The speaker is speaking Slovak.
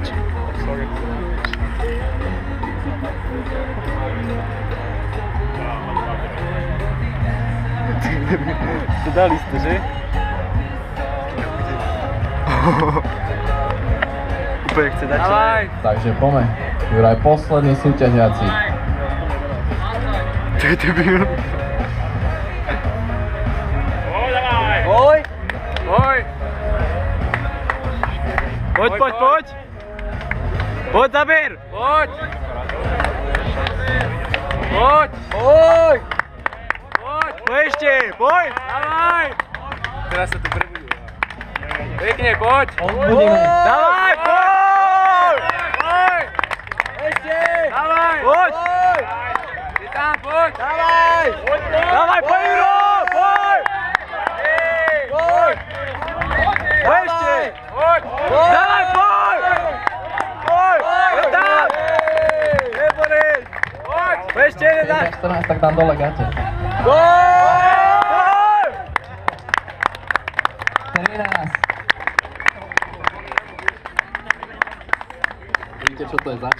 nič. Sorry. To dali ste, že? Úplne chce dať. Dávaj! Takže poďme. Juraj, posledný súťažiaci. To je debil. Oj! Oj! Poď, poď, poď! Poď, Zabir! Poď! Poď! Oj! Poď! Poď ešte, poď! Dávaj! Teraz sa tu prebudí. Pekne, poď! Dávaj, poď! Poď! Ešte! Dávaj! Poď! Ty tam, poď! Dávaj! Dávaj, poď, Juro! Poď! Poď! Poď ešte! Poď! Dávaj, poď! Poď! Je tam! Je Boris! Poď! Poď ešte jeden dať! 14, tak dám dole gate. Poď! 13. Vidíte, čo to je zač?